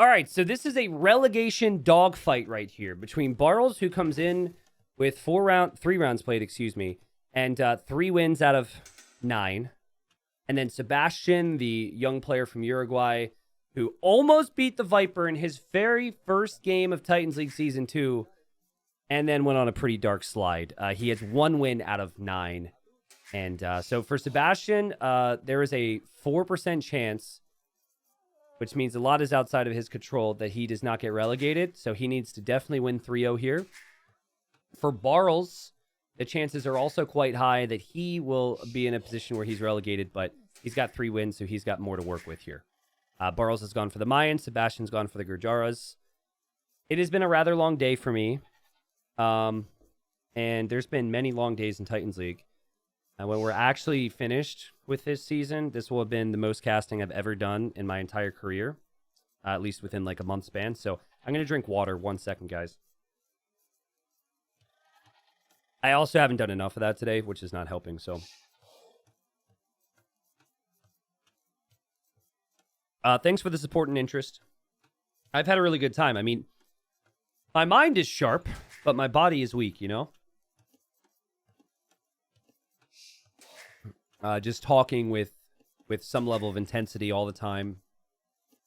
All right, so this is a relegation dogfight right here between Barles, who comes in with 3 rounds played, and 3 wins out of 9. And then Sebastian, the young player from Uruguay, who almost beat the Viper in his very first game of Titans League Season 2, and then went on a pretty dark slide. He has 1 win out of 9. And so for Sebastian, there is a 4% chance, which means a lot is outside of his control, that he does not get relegated. So he needs to definitely win 3-0 here. For Barles, the chances are also quite high that he will be in a position where he's relegated, but he's got 3 wins, so he's got more to work with here. Barles has gone for the Mayans. Sebastian's gone for the Gurjaras. It has been a rather long day for me. And there's been many long days in Titans League. When we're actually finished with this season, this will have been the most casting I've ever done in my entire career, at least within like a month span. So I'm going to drink water. 1 second, guys. I also haven't done enough of that today, which is not helping, so... thanks for the support and interest. I've had a really good time. I mean, my mind is sharp, but my body is weak, you know? Just talking with some level of intensity all the time.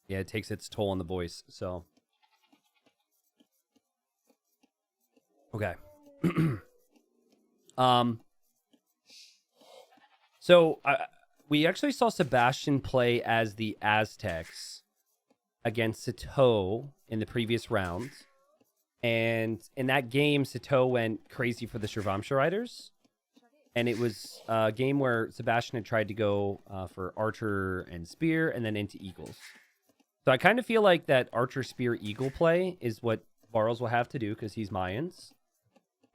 Yeah, it takes its toll on the voice, so. Okay. So we actually saw Sebastian play as the Aztecs against Sato in the previous round. And in that game, Sato went crazy for the Shirvamsha Riders. And it was a game where Sebastian had tried to go for Archer and Spear and then into Eagles. So I kind of feel like that Archer, Spear, Eagle play is what Barles will have to do because he's Mayans.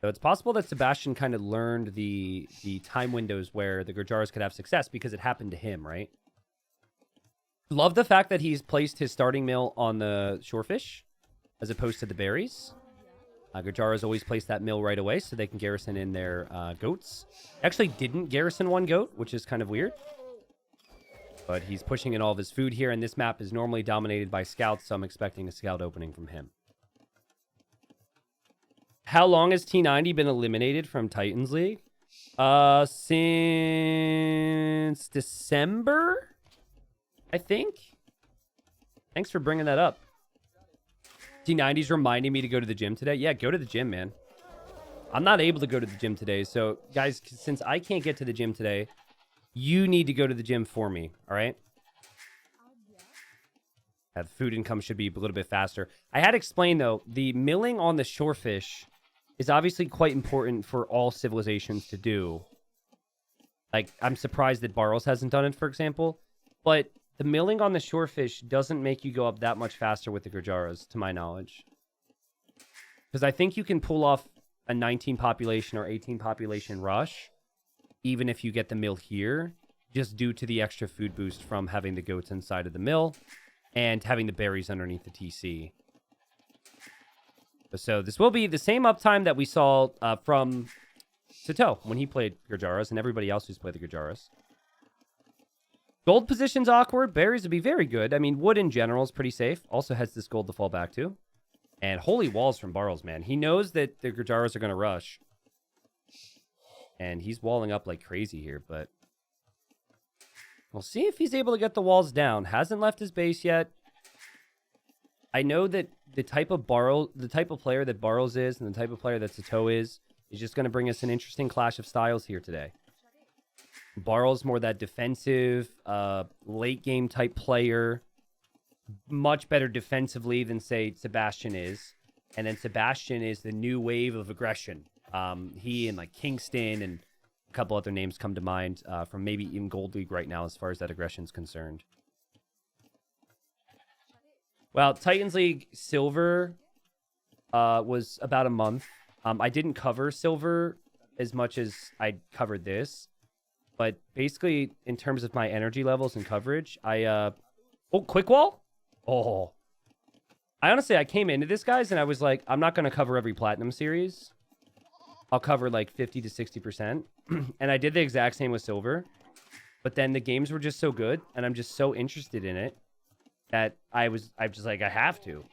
So it's possible that Sebastian kind of learned the time windows where the Gurjaras could have success because it happened to him, right? Love the fact that he's placed his starting mill on the Shorefish as opposed to the berries. Gurjaras always place that mill right away so they can garrison in their goats. Actually didn't garrison 1 goat, which is kind of weird. But he's pushing in all of his food here, and this map is normally dominated by scouts, so I'm expecting a scout opening from him. How long has T90 been eliminated from Titans League? Since December, I think. Thanks for bringing that up. T90's reminding me to go to the gym today. Yeah, go to the gym, man. I'm not able to go to the gym today. So, guys, since I can't get to the gym today, you need to go to the gym for me, all right? The food income should be a little bit faster. I had explained, though, the milling on the shorefish is obviously quite important for all civilizations to do. Like, I'm surprised that Barles hasn't done it, for example. But the milling on the shorefish doesn't make you go up that much faster with the Gurjaras, to my knowledge. Because I think you can pull off a 19 population or 18 population rush, even if you get the mill here, just due to the extra food boost from having the goats inside of the mill and having the berries underneath the TC. So this will be the same uptime that we saw from Sato when he played Gurjaras and everybody else who's played the Gurjaras. Gold position's awkward. Berries would be very good. I mean, wood in general is pretty safe. Also has this gold to fall back to. And holy walls from Barles, man. He knows that the Gurjaras are going to rush. And he's walling up like crazy here, but we'll see if he's able to get the walls down. Hasn't left his base yet. I know that the type of player that Barles is and the type of player that Sato is just going to bring us an interesting clash of styles here today. Barles more that defensive, late game type player, much better defensively than say Sebastian is, and then Sebastian is the new wave of aggression. He and like Kingston and a couple other names come to mind from maybe even Gold League right now as far as that aggression is concerned. Well, Titans League Silver was about a month. I didn't cover Silver as much as I covered this. But basically, in terms of my energy levels and coverage, oh, quick wall? Oh. I came into this, guys, and I was like, I'm not going to cover every Platinum series. I'll cover like 50 to 60%. And I did the exact same with Silver. But then the games were just so good, and I'm just so interested in it. that I'm just like, I have to.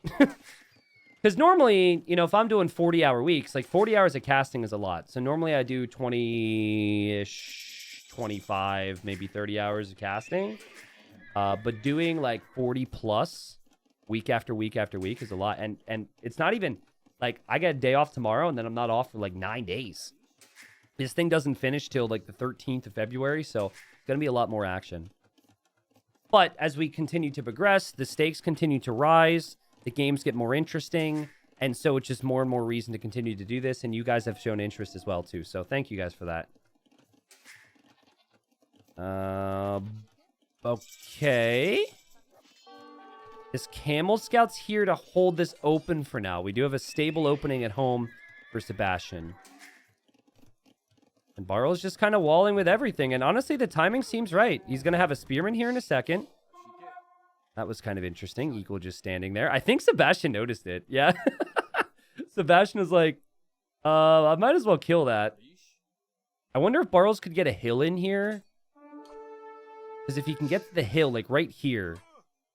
Because normally, you know, if I'm doing 40-hour weeks, like 40 hours of casting is a lot. So normally I do 20-ish, 25, maybe 30 hours of casting. But doing like 40 plus week after week after week is a lot. And it's not even like I get a day off tomorrow and then I'm not off for like 9 days. This thing doesn't finish till like the 13th of February. So it's going to be a lot more action. But as we continue to progress, the stakes continue to rise. The games get more interesting. And so it's just more and more reason to continue to do this. And you guys have shown interest as well, too. So thank you guys for that. Okay. This Camel Scout's here to hold this open for now. We do have a stable opening at home for Sebastian. And Barles just kind of walling with everything. And honestly, the timing seems right. He's going to have a Spearman here in a second. That was kind of interesting. Eagle just standing there. I think Sebastian noticed it. Yeah. Sebastian was like, I might as well kill that. I wonder if Barles could get a hill in here. Because if he can get to the hill, like right here.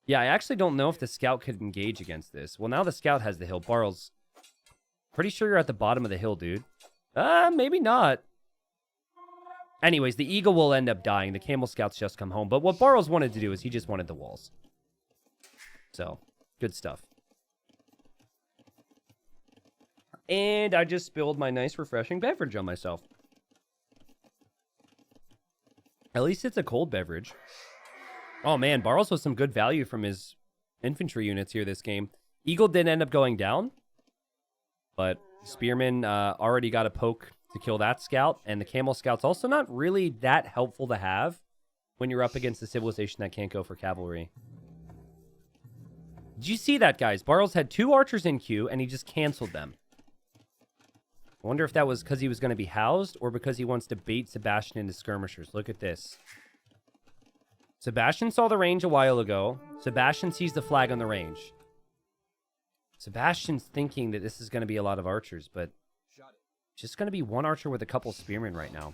Yeah, I actually don't know if the scout could engage against this. Well, now the scout has the hill. Barles, pretty sure you're at the bottom of the hill, dude. Maybe not. Anyways, the eagle will end up dying. The camel scouts just come home. But what Barles wanted to do is he just wanted the walls. So, good stuff. And I just spilled my nice, refreshing beverage on myself. At least it's a cold beverage. Oh, man. Barles was some good value from his infantry units here this game. Eagle did end up going down. But Spearman already got a poke to kill that scout. And the camel scout's also not really that helpful to have when you're up against a civilization that can't go for cavalry. Did you see that, guys? Barles had 2 archers in queue, and he just canceled them. I wonder if that was because he was going to be housed or because he wants to bait Sebastian into skirmishers. Look at this. Sebastian saw the range a while ago. Sebastian sees the flag on the range. Sebastian's thinking that this is going to be a lot of archers, but it's just going to be 1 archer with a couple spearmen right now.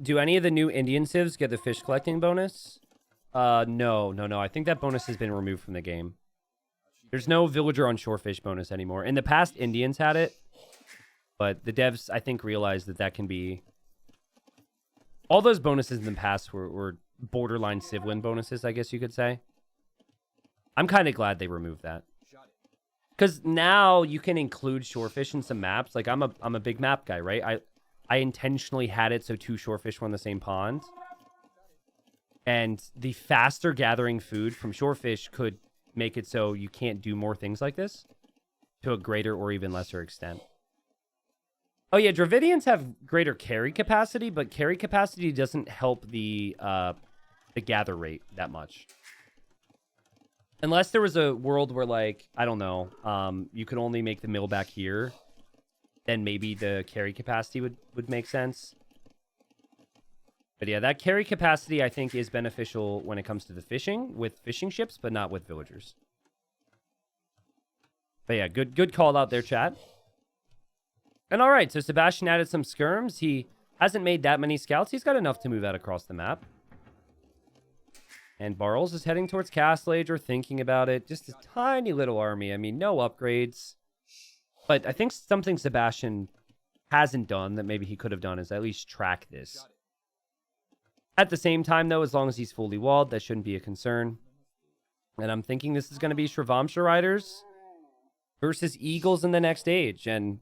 Do any of the new Indian civs get the fish collecting bonus? No. I think that bonus has been removed from the game. There's no villager on shorefish bonus anymore. In the past, Indians had it, but the devs, I think, realized that that can be... All those bonuses in the past were borderline civ win bonuses, I guess you could say. I'm kind of glad they removed that. Because now you can include shorefish in some maps. Like, I'm a big map guy, right? I intentionally had it so 2 shorefish were in the same pond. And the faster gathering food from shorefish could make it so you can't do more things like this to a greater or even lesser extent. Oh yeah, Dravidians have greater carry capacity, but carry capacity doesn't help the gather rate that much. Unless there was a world where, like, I don't know, you could only make the mill back here, then maybe the carry capacity would make sense. But yeah, that carry capacity, I think, is beneficial when it comes to the fishing, with fishing ships, but not with villagers. But yeah, good call out there, chat. And all right, so Sebastian added some skirms. He hasn't made that many scouts. He's got enough to move out across the map. And Barles is heading towards Castle Age or thinking about it. Just a tiny little army. I mean, no upgrades. But I think something Sebastian hasn't done that maybe he could have done is at least track this. At the same time, though, as long as he's fully walled, that shouldn't be a concern. And I'm thinking this is going to be Shravamsha Riders versus Eagles in the next age. And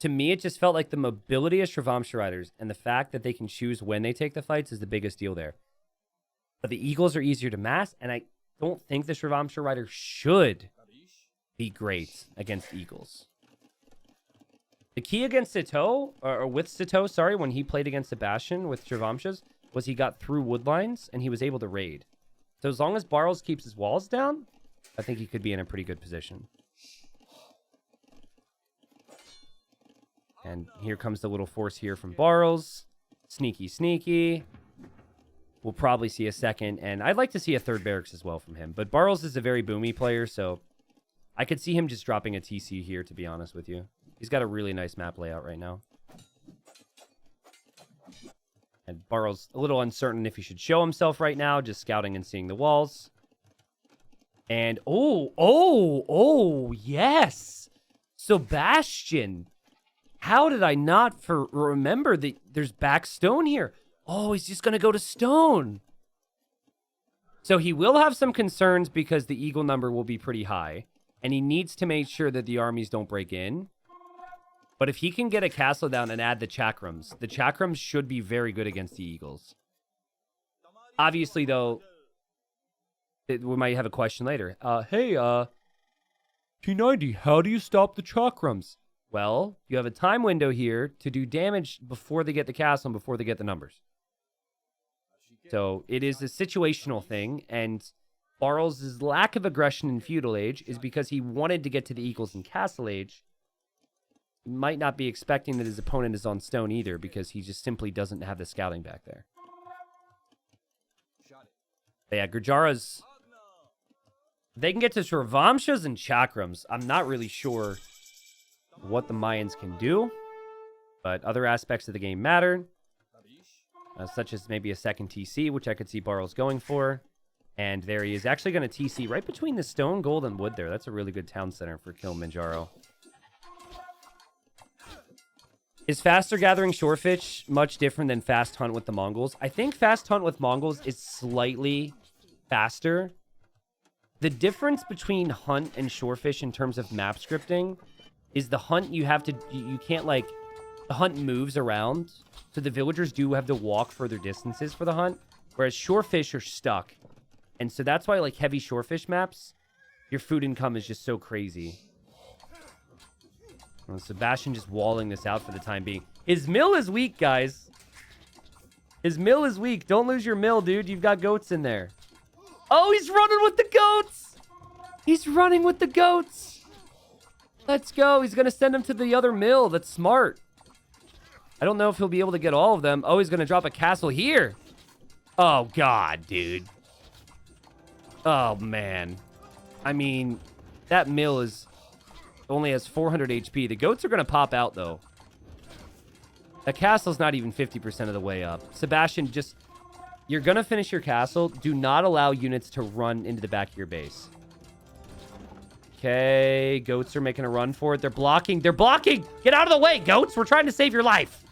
to me, it just felt like the mobility of Shravamsha Riders and the fact that they can choose when they take the fights is the biggest deal there. But the Eagles are easier to mass, and I don't think the Shravamsha Rider should be great against Eagles. The key against Sito, or with Sito, sorry, when he played against Sebastian with Shravamshas, was he got through wood lines, and he was able to raid. So as long as Barles keeps his walls down, I think he could be in a pretty good position. And here comes the little force here from Barles. Sneaky. We'll probably see a second, and I'd like to see a third barracks as well from him. But Barles is a very boomy player, so I could see him just dropping a TC here, to be honest with you. He's got a really nice map layout right now. And Barles a little uncertain if he should show himself right now, just scouting and seeing the walls. And, yes! Sebastian! How did I not remember that there's back stone here? Oh, he's just going to go to stone. So he will have some concerns because the eagle number will be pretty high. And he needs to make sure that the armies don't break in. But if he can get a castle down and add the chakrams should be very good against the eagles. Obviously, though, we might have a question later. Hey, T90, how do you stop the chakrams? Well, you have a time window here to do damage before they get the castle and before they get the numbers. So it is a situational thing, and Barles' lack of aggression in Feudal Age is because he wanted to get to the Eagles in Castle Age. He might not be expecting that his opponent is on stone either, because he just simply doesn't have the scouting back there. But yeah, Gurjara's... They can get to Shravamshas and Chakrams. I'm not really sure what the Mayans can do, but other aspects of the game matter. Such as maybe a second TC, which I could see Barles going for. And there he is, actually going to TC right between the stone, gold, and wood there. That's a really good town center for Kilimanjaro. Is faster gathering shorefish much different than fast hunt with the Mongols? I think fast hunt with Mongols is slightly faster. The difference between hunt and shorefish in terms of map scripting is the hunt you can't like, the hunt moves around. So the villagers do have to walk further distances for the hunt, whereas shorefish are stuck. And so that's why, like, heavy shorefish maps, your food income is just so crazy. Well, Sebastian just walling this out for the time being. His mill is weak, guys. His mill is weak. Don't lose your mill, dude. You've got goats in there. Oh, he's running with the goats! He's running with the goats! Let's go. He's going to send them to the other mill. That's smart. I don't know if he'll be able to get all of them. Oh, he's going to drop a castle here. Oh, God, dude. Oh, man. I mean, that mill only has 400 HP. The goats are going to pop out, though. The castle's not even 50% of the way up. Sebastian, just... You're going to finish your castle. Do not allow units to run into the back of your base. Okay, goats are making a run for it. They're blocking. They're blocking! Get out of the way, goats! We're trying to save your life!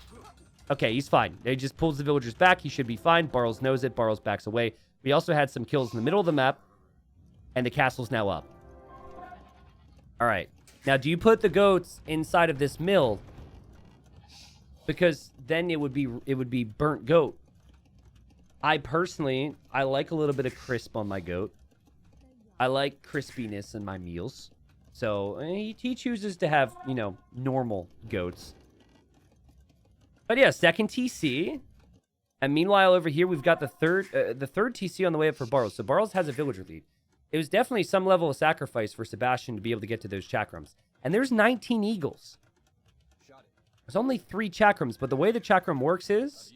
Okay, he's fine. He just pulls the villagers back. He should be fine. Barles knows it. Barles backs away. We also had some kills in the middle of the map. And the castle's now up. All right. Now, do you put the goats inside of this mill? Because then it would be burnt goat. I like a little bit of crisp on my goat. I like crispiness in my meals. So he chooses to have, normal goats. But yeah, second TC. And meanwhile, over here, we've got the third TC on the way up for Barles. So Barles has a villager lead. It was definitely some level of sacrifice for Sebastian to be able to get to those chakrams. And there's 19 eagles. There's only 3 chakrams, but the way the chakram works is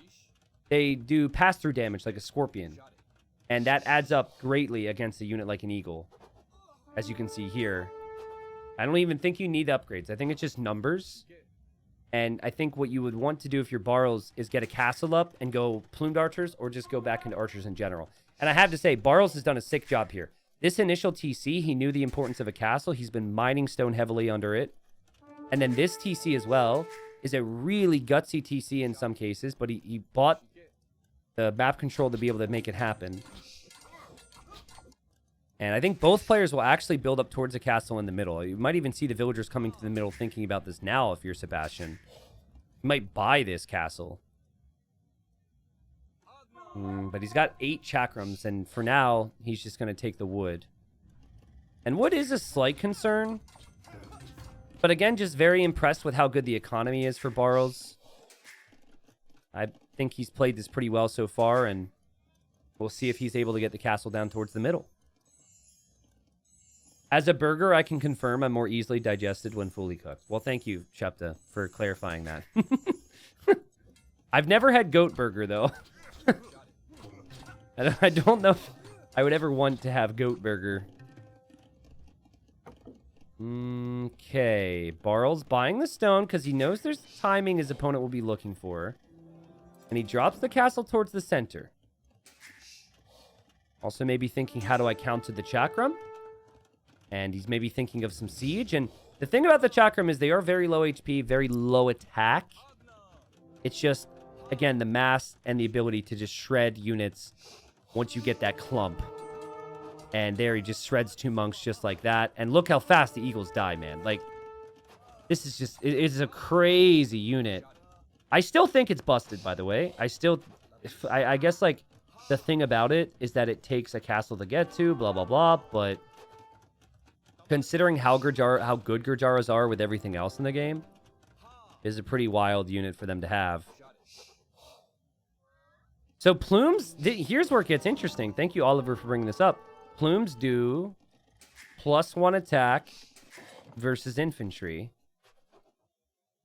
they do pass-through damage like a scorpion. And that adds up greatly against a unit like an eagle. As you can see here. I don't even think you need upgrades. I think it's just numbers. And I think what you would want to do if you're Barles is get a castle up and go plumed archers, or just go back into archers in general. And I have to say, Barles has done a sick job here. This initial TC, he knew the importance of a castle. He's been mining stone heavily under it. And then this TC as well is a really gutsy TC in some cases, but he bought the map control to be able to make it happen. And I think both players will actually build up towards a castle in the middle. You might even see the villagers coming to the middle thinking about this now if you're Sebastian. You might buy this castle. But he's got 8 chakrams, and for now, he's just going to take the wood. And wood is a slight concern. But again, just very impressed with how good the economy is for Barles. I think he's played this pretty well so far, and we'll see if he's able to get the castle down towards the middle. As a burger, I can confirm I'm more easily digested when fully cooked. Well, thank you, Shepta, for clarifying that. I've never had goat burger, though. I don't know if I would ever want to have goat burger. Okay, Barles buying the stone because he knows there's timing his opponent will be looking for. And he drops the castle towards the center. Also maybe thinking, how do I counter the chakram? And he's maybe thinking of some siege. And the thing about the chakram is they are very low HP, very low attack. It's just, again, the mass and the ability to just shred units once you get that clump. And there he just shreds 2 monks just like that. And look how fast the eagles die, man. Like, this is just, it is a crazy unit. I still think it's busted, by the way. I guess, like, the thing about it is that it takes a castle to get to, blah, blah, blah. But considering how good Gurjaras are with everything else in the game, is a pretty wild unit for them to have. So plumes, here's where it gets interesting. Thank you, Oliver, for bringing this up. Plumes do +1 attack versus infantry.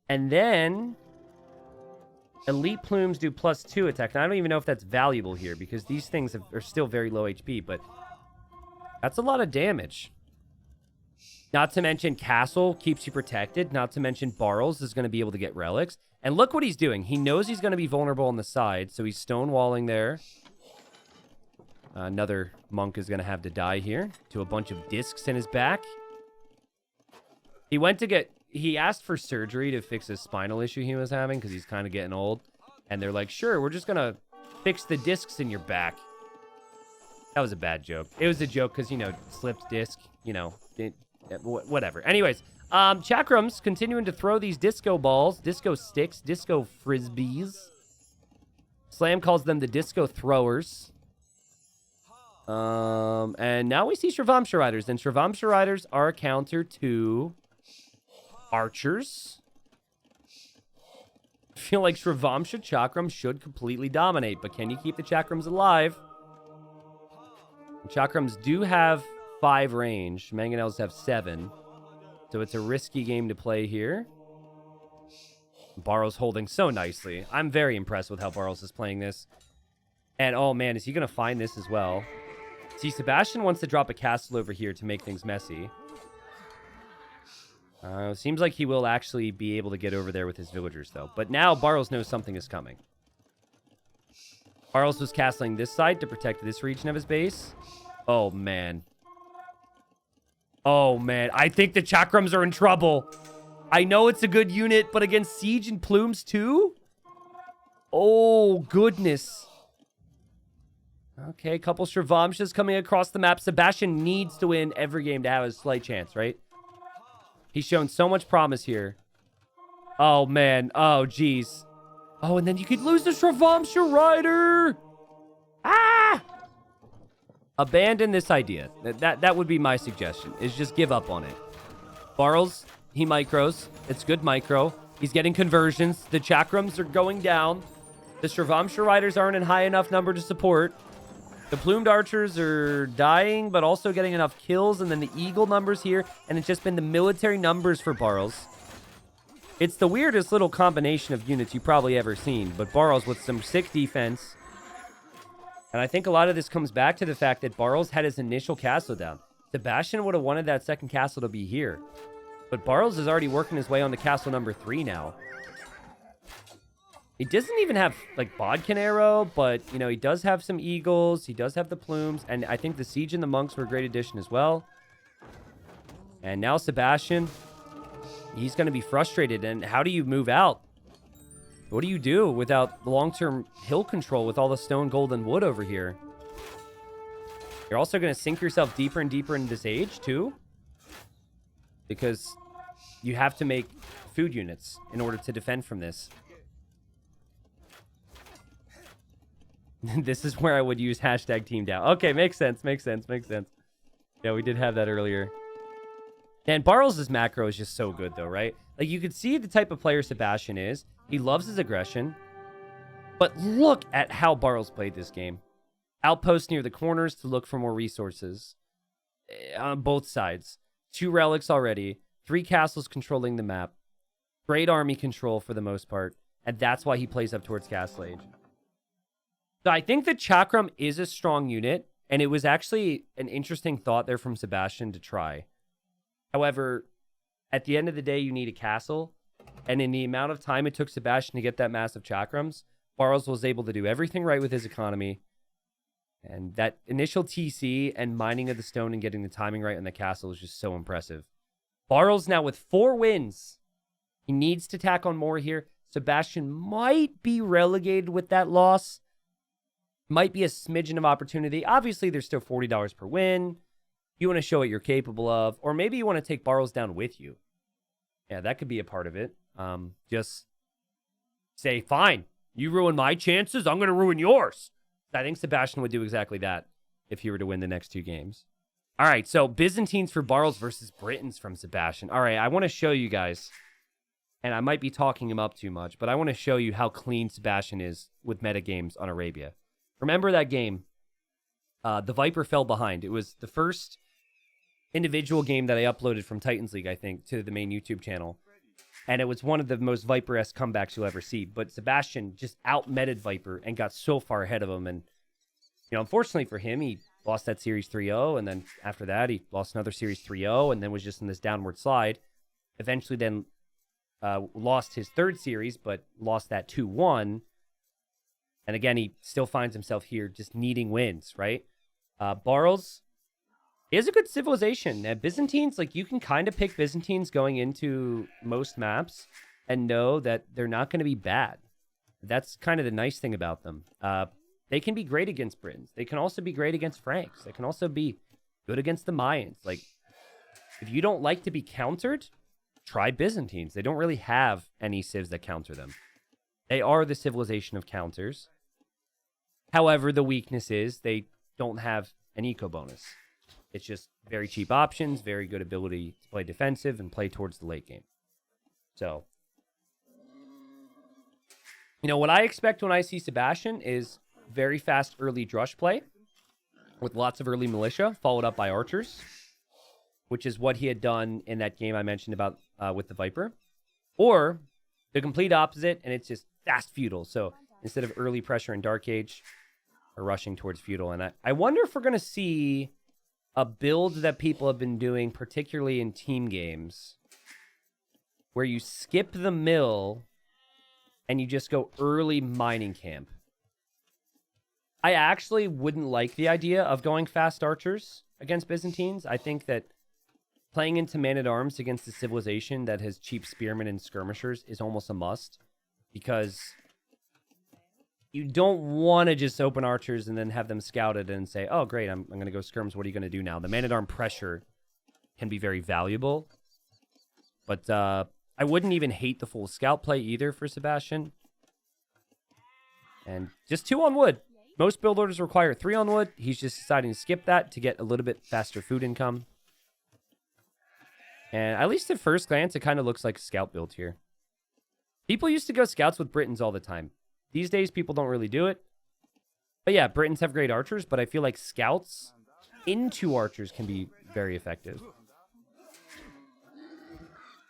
And then elite plumes do +2 attack. Now, I don't even know if that's valuable here because these things are still very low HP, but that's a lot of damage. Not to mention castle keeps you protected. Not to mention Barles is going to be able to get relics. And look what he's doing. He knows he's going to be vulnerable on the side, so he's stonewalling there. Another monk is going to have to die here to a bunch of discs in his back. He asked for surgery to fix his spinal issue he was having because he's kind of getting old. And they're like, sure, we're just going to fix the discs in your back. That was a bad joke. It was a joke because, you know, slipped disc, you know, whatever. Anyways, Chakrams continuing to throw these disco balls, disco sticks, disco frisbees. Slam calls them the disco throwers. And now we see Shravamsha Riders. And Shravamsha Riders are a counter to archers. I feel like Shravamsha Chakram should completely dominate, but can you keep the Chakrams alive? Chakrams do have 5 range. Mangonels have 7. So it's a risky game to play here. Barles holding so nicely. I'm very impressed with how Barles is playing this. And oh man, is he going to find this as well? See, Sebastian wants to drop a castle over here to make things messy. Seems like he will actually be able to get over there with his villagers, though. But now Barles knows something is coming. Barles was castling this side to protect this region of his base. Oh, man. Oh, man. I think the Chakrams are in trouble. I know it's a good unit, but against Siege and Plumes, too? Oh, goodness. Okay, a couple Shravamshas coming across the map. Sebastian needs to win every game to have a slight chance, right? He's shown so much promise here. Oh, man. Oh, jeez. Oh, and then you could lose the Shravamsha Rider. Ah! Abandon this idea. That would be my suggestion, is just give up on it. Barles, he micros. It's good micro. He's getting conversions. The Chakrams are going down. The Shravamsha Riders aren't in high enough number to support. The plumed archers are dying, but also getting enough kills. And then the eagle numbers here. And it's just been the military numbers for Barles. It's the weirdest little combination of units you've probably ever seen. But Barles with some sick defense. And I think a lot of this comes back to the fact that Barles had his initial castle down. Sebastian would have wanted that second castle to be here. But Barles is already working his way on to castle number 3 now. He doesn't even have, like, Bodkin Arrow, but, you know, he does have some eagles. He does have the plumes. And I think the siege and the monks were a great addition as well. And now Sebastian, he's going to be frustrated. And how do you move out? What do you do without long-term hill control with all the stone, gold, and wood over here? You're also going to sink yourself deeper and deeper into this age, too. Because you have to make food units in order to defend from this. This is where I would use hashtag team down. Okay, makes sense, makes sense, makes sense. Yeah, we did have that earlier. And Barles' macro is just so good, though, right? Like, you could see the type of player Sebastian is. He loves his aggression. But look at how Barles played this game. Outpost near the corners to look for more resources. On both sides. 2 relics already. 3 castles controlling the map. Great army control for the most part. And that's why he plays up towards Castle Age. So I think the Chakram is a strong unit. And it was actually an interesting thought there from Sebastian to try. However, at the end of the day, you need a castle. And in the amount of time it took Sebastian to get that massive Chakrams, Barles was able to do everything right with his economy. And that initial TC and mining of the stone and getting the timing right on the castle is just so impressive. Barles now with 4 wins. He needs to tack on more here. Sebastian might be relegated with that loss. Might be a smidgen of opportunity. Obviously, there's still $40 per win. You want to show what you're capable of. Or maybe you want to take Barles down with you. Yeah, that could be a part of it. Just say, fine, you ruin my chances, I'm going to ruin yours. I think Sebastian would do exactly that if he were to win the next 2 games. All right, so Byzantines for Barles versus Britons from Sebastian. All right, I want to show you guys, and I might be talking him up too much, but I want to show you how clean Sebastian is with metagames on Arabia. Remember that game? The Viper fell behind. It was the first individual game that I uploaded from Titans League, I think, to the main YouTube channel. And it was one of the most Viper-esque comebacks you'll ever see. But Sebastian just out-meted Viper and got so far ahead of him. And, you know, unfortunately for him, he lost that series 3-0. And then after that, he lost another series 3-0 and then was just in this downward slide. Eventually then lost his 3rd series, but lost that 2-1. And again, he still finds himself here just needing wins, right? Barles is a good civilization. Byzantines, like, you can kind of pick Byzantines going into most maps and know that they're not going to be bad. That's kind of the nice thing about them. They can be great against Britons. They can also be great against Franks. They can also be good against the Mayans. Like, if you don't like to be countered, try Byzantines. They don't really have any civs that counter them. They are the civilization of counters. However, the weakness is they don't have an eco bonus. It's just very cheap options, very good ability to play defensive and play towards the late game. So, you know, what I expect when I see Sebastian is very fast early drush play with lots of early militia, followed up by archers, which is what he had done in that game I mentioned about with the Viper. Or the complete opposite, and it's just fast feudal. So instead of early pressure in Dark Age, we're rushing towards feudal. And I wonder if we're going to see a build that people have been doing, particularly in team games, where you skip the mill and you just go early mining camp. I actually wouldn't like the idea of going fast archers against Byzantines. I think that playing into man-at-arms against a civilization that has cheap spearmen and skirmishers is almost a must, because you don't want to just open archers and then have them scouted and say, oh, great, I'm going to go skirms. What are you going to do now? The man-at-arm pressure can be very valuable. But I wouldn't even hate the full scout play either for Sebastian. And just 2 on wood. Most build orders require 3 on wood. He's just deciding to skip that to get a little bit faster food income. And at least at first glance, it kind of looks like a scout build here. People used to go scouts with Britons all the time. These days, people don't really do it. But yeah, Britons have great archers, but I feel like scouts into archers can be very effective.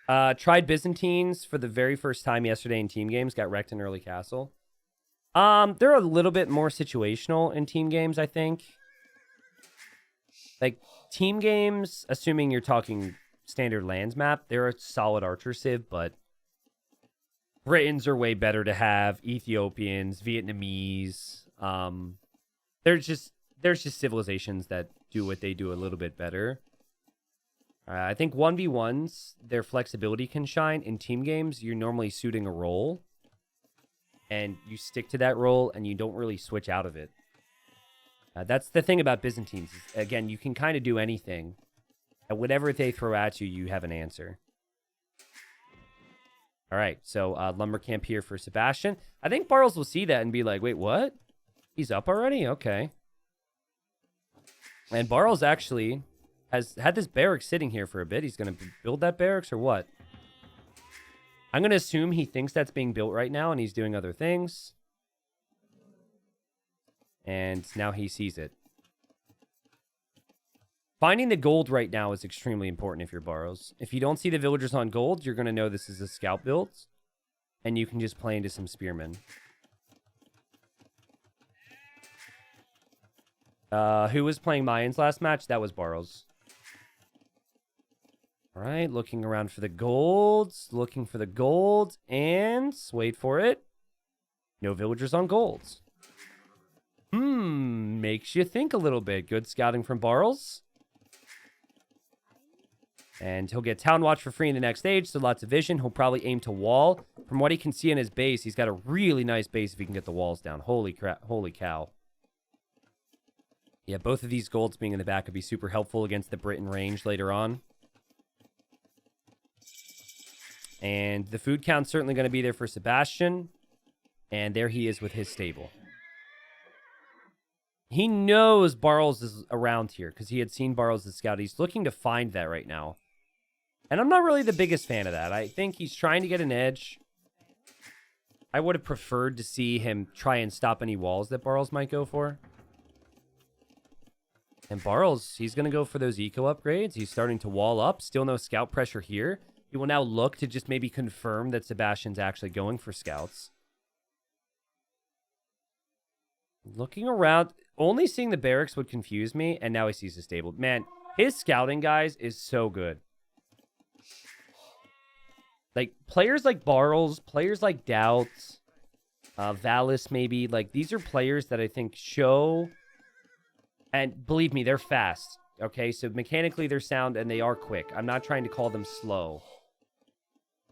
Tried Byzantines for the very first time yesterday in team games. Got wrecked in early castle. They're a little bit more situational in team games, I think. Like, team games, assuming you're talking standard lands map, they're a solid archer civ, but Britons are way better to have. Ethiopians, Vietnamese. There's just civilizations that do what they do a little bit better. I think 1v1s, their flexibility can shine. In team games, you're normally suiting a role, and you stick to that role, and you don't really switch out of it. That's the thing about Byzantines. Is, again, you can kind of do anything. And whatever they throw at you, you have an answer. All right, so lumber camp here for Sebastian. I think Barles will see that and be like, wait, what? He's up already? Okay. And Barles actually has had this barracks sitting here for a bit. He's going to build that barracks or what? I'm going to assume he thinks that's being built right now and he's doing other things. And now he sees it. Finding the gold right now is extremely important if you're Barles. If you don't see the villagers on gold, you're going to know this is a scout build. And you can just play into some spearmen. Who was playing Mayans last match? That was Barles. All right, looking around for the golds. Looking for the gold. And, wait for it. No villagers on golds. Makes you think a little bit. Good scouting from Barles. And he'll get Town Watch for free in the next stage, so lots of vision. He'll probably aim to wall. From what he can see in his base, he's got a really nice base if he can get the walls down. Holy crap. Holy cow. Yeah, both of these golds being in the back would be super helpful against the Britain range later on. And the food count's certainly going to be there for Sebastian. And there he is with his stable. He knows Barles is around here because he had seen Barles as scout. He's looking to find that right now. And I'm not really the biggest fan of that. I think he's trying to get an edge. I would have preferred to see him try and stop any walls that Barles might go for. And Barles, he's going to go for those eco upgrades. He's starting to wall up. Still no scout pressure here. He will now look to just maybe confirm that Sebastian's actually going for scouts. Looking around, only seeing the barracks would confuse me, and now he sees the stable. Man, his scouting, guys, is so good. Like, players like Barles, players like Doubts, Valis maybe, like, these are players that I think show, and believe me, they're fast, okay? So mechanically they're sound, and they are quick. I'm not trying to call them slow.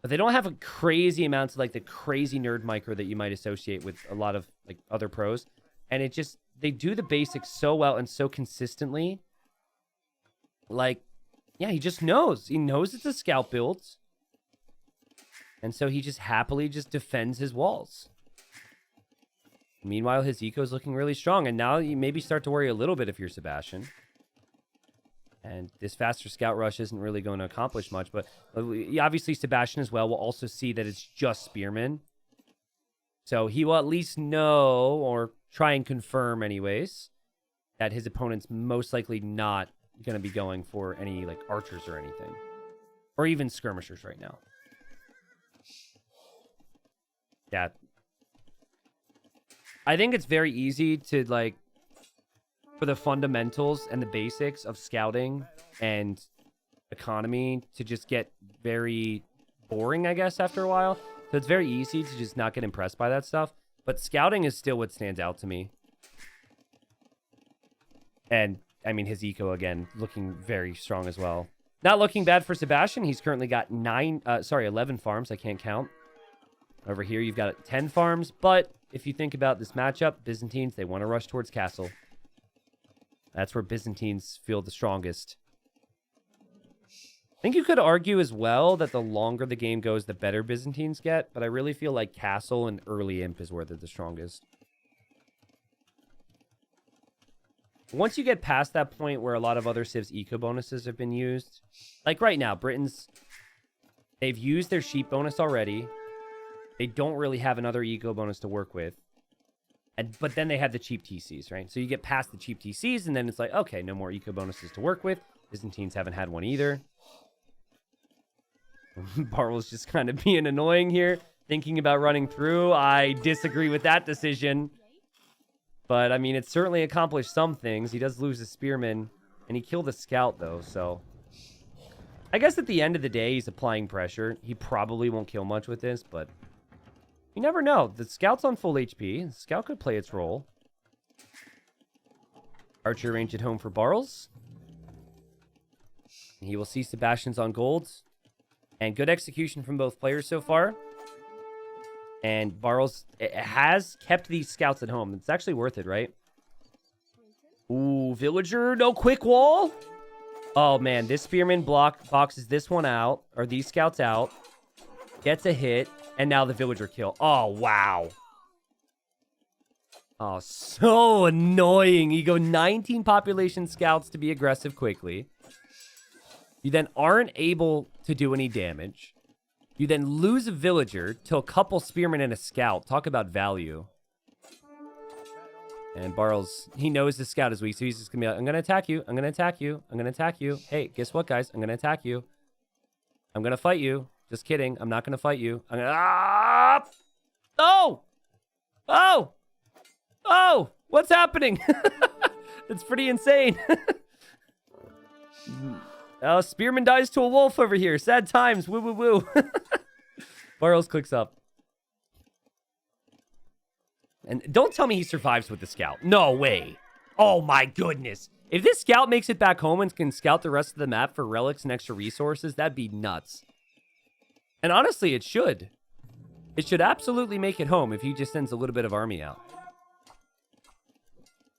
But they don't have a crazy amounts of, like, the crazy nerd micro that you might associate with a lot of, like, other pros. And it just, they do the basics so well and so consistently. Like, yeah, he just knows. He knows it's a scout build. And so he just happily just defends his walls. Meanwhile, his eco's looking really strong. And now you maybe start to worry a little bit if you're Sebastian. And this faster scout rush isn't really going to accomplish much. But obviously Sebastian as well will also see that it's just spearmen. So he will at least know, or try and confirm anyways, that his opponent's most likely not going to be going for any, like, archers or anything. Or even skirmishers right now. Yeah. I think it's very easy to, like, for the fundamentals and the basics of scouting and economy to just get very boring, I guess, after a while. So it's very easy to just not get impressed by that stuff. But scouting is still what stands out to me. And, I mean, his eco, again, looking very strong as well. Not looking bad for Sebastian. He's currently got 11 farms. I can't count. Over here, you've got 10 farms. But if you think about this matchup, Byzantines, they want to rush towards castle. That's where Byzantines feel the strongest. I think you could argue as well that the longer the game goes, the better Byzantines get. But I really feel like castle and early imp is where they're the strongest. Once you get past that point where a lot of other civs eco bonuses have been used, like right now, Britons, they've used their sheep bonus already. They don't really have another eco bonus to work with. But then they have the cheap TCs, right? So you get past the cheap TCs, and then it's like, okay, no more eco bonuses to work with. Byzantines haven't had one either. Bartles just kind of being annoying here, thinking about running through. I disagree with that decision. But, I mean, it certainly accomplished some things. He does lose a spearman, and he killed a scout, though, so... I guess at the end of the day, he's applying pressure. He probably won't kill much with this, but... You never know. The scout's on full HP. The scout could play its role. Archer range at home for Barles. He will see Sebastian's on golds. And good execution from both players so far. And Barles has kept these scouts at home. It's actually worth it, right? Ooh, villager, no quick wall. Oh, man, this spearman boxes this one out, or these scouts out. Gets a hit, and now the villager kill. Oh, wow. Oh, so annoying. You go 19 population scouts to be aggressive quickly. You then aren't able to do any damage. You then lose a villager to a couple spearmen and a scout. Talk about value. And Barles, he knows the scout is weak, so he's just going to be like, I'm going to attack you. I'm going to attack you. I'm going to attack you. Hey, guess what, guys? I'm going to attack you. I'm going to fight you. Just kidding. I'm not going to fight you. I'm going to... Ah! Oh! Oh! Oh! What's happening? That's pretty insane. Oh, Spearman dies to a wolf over here. Sad times. Woo, woo, woo. Barles clicks up. And don't tell me he survives with the scout. No way. Oh, my goodness. If this scout makes it back home and can scout the rest of the map for relics and extra resources, that'd be nuts. And honestly, it should. It should absolutely make it home if he just sends a little bit of army out.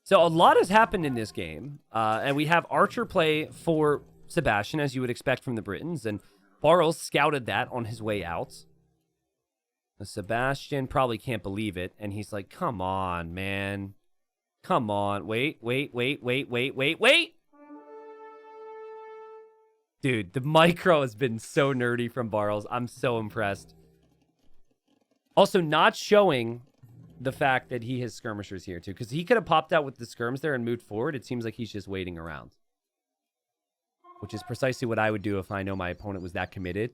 So a lot has happened in this game. And we have Archer play for Sebastian, as you would expect from the Britons. And Barles scouted that on his way out. Sebastian probably can't believe it. And he's like, come on, man. Come on. Wait. Dude, the micro has been so nerdy from Barles. I'm so impressed. Also, not showing the fact that he has skirmishers here, too. Because he could have popped out with the skirms there and moved forward. It seems like he's just waiting around. Which is precisely what I would do if I know my opponent was that committed.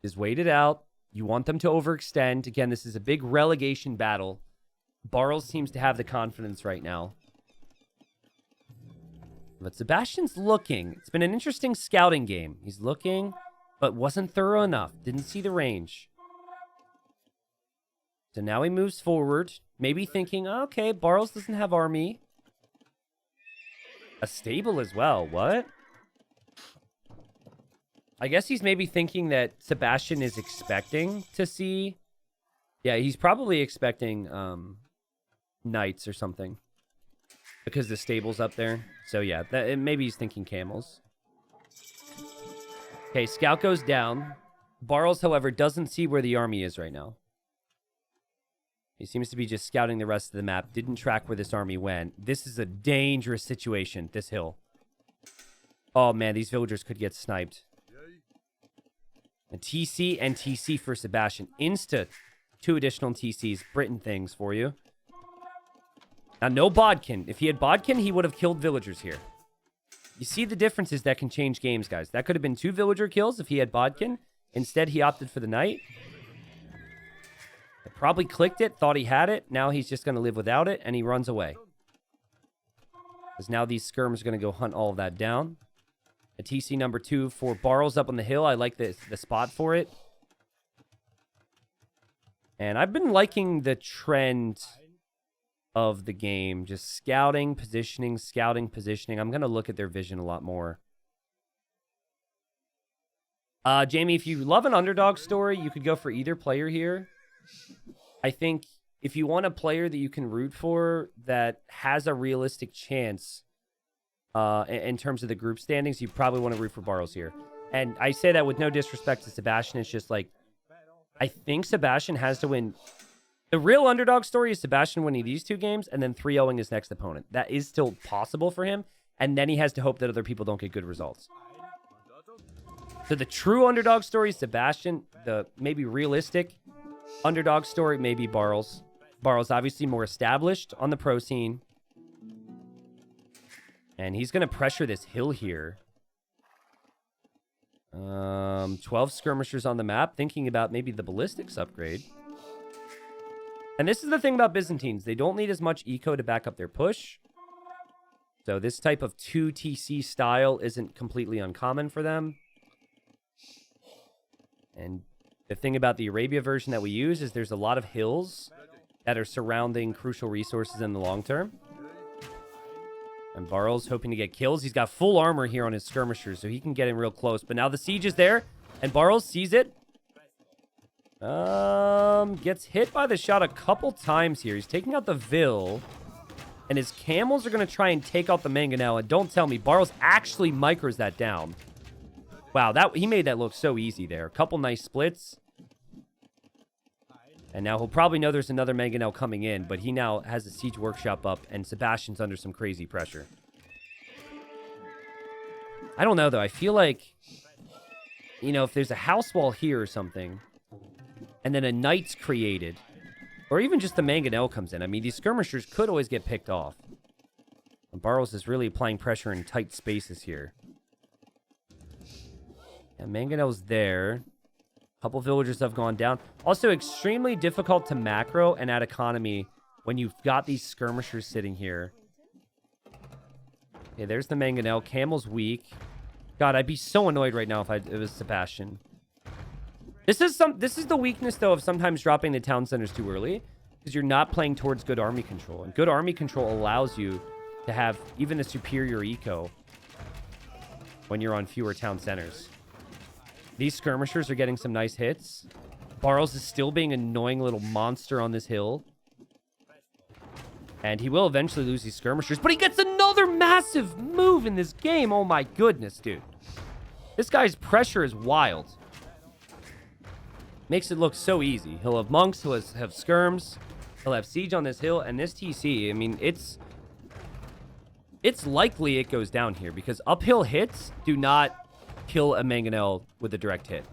Just wait it out. You want them to overextend. Again, this is a big relegation battle. Barles seems to have the confidence right now. But Sebastian's looking. It's been an interesting scouting game. He's looking, but wasn't thorough enough. Didn't see the range. So now he moves forward. Maybe thinking, okay, Barles doesn't have army. A stable as well. What? I guess he's maybe thinking that Sebastian is expecting to see... Yeah, he's probably expecting knights or something. Because the stable's up there. So yeah, maybe he's thinking camels. Okay, scout goes down. Barles, however, doesn't see where the army is right now. He seems to be just scouting the rest of the map. Didn't track where this army went. This is a dangerous situation, this hill. Oh man, these villagers could get sniped. A TC and TC for Sebastian. Insta 2 additional TCs. Britain things for you. Now, no Bodkin. If he had Bodkin, he would have killed villagers here. You see the differences that can change games, guys. That could have been 2 villager kills if he had Bodkin. Instead, he opted for the knight. Probably clicked it, thought he had it. Now he's just going to live without it, and he runs away. Because now these skirms are going to go hunt all of that down. A TC number 2 for Barles up on the hill. I like the spot for it. And I've been liking the trend of the game. Just scouting, positioning, scouting, positioning. I'm going to look at their vision a lot more. Jamie, if you love an underdog story, you could go for either player here. I think if you want a player that you can root for that has a realistic chance in terms of the group standings, you probably want to root for Barles here. And I say that with no disrespect to Sebastian. It's just like, I think Sebastian has to win. The real underdog story is Sebastian winning these 2 games and then 3-0ing his next opponent. That is still possible for him. And then he has to hope that other people don't get good results. So the true underdog story is Sebastian. The maybe realistic underdog story, maybe Barles. Barles obviously more established on the pro scene. And he's going to pressure this hill here. 12 skirmishers on the map. Thinking about maybe the ballistics upgrade. And this is the thing about Byzantines. They don't need as much eco to back up their push. So this type of 2 TC style isn't completely uncommon for them. And the thing about the Arabia version that we use is there's a lot of hills that are surrounding crucial resources in the long term. And Barles hoping to get kills. He's got full armor here on his skirmishers, so he can get in real close. But now the siege is there, and Barles sees it. Gets hit by the shot a couple times here. He's taking out the Vil, and his camels are going to try and take out the Mangonel. And don't tell me, Barles actually micros that down. Wow, he made that look so easy there. A couple nice splits. And now he'll probably know there's another Mangonel coming in, but he now has a siege workshop up, and Sebastian's under some crazy pressure. I don't know, though. I feel like, you know, if there's a house wall here or something, and then a knight's created, or even just the Mangonel comes in. I mean, these skirmishers could always get picked off. And Barles is really applying pressure in tight spaces here. And Mangonel's there. A couple villagers have gone down. Also, extremely difficult to macro and add economy when you've got these skirmishers sitting here. Okay, there's the Mangonel. Camel's weak. God, I'd be so annoyed right now if it was Sebastian. This is the weakness, though, of sometimes dropping the town centers too early. because you're not playing towards good army control. And good army control allows you to have even a superior eco when you're on fewer town centers. These skirmishers are getting some nice hits. Barles is still being an annoying little monster on this hill. And he will eventually lose these skirmishers, but he gets another massive move in this game. Oh my goodness, dude. This guy's pressure is wild. Makes it look so easy. He'll have monks, he'll have skirms, he'll have siege on this hill, and this TC, I mean, it's likely it goes down here, because uphill hits do not kill a mangonel with a direct hit.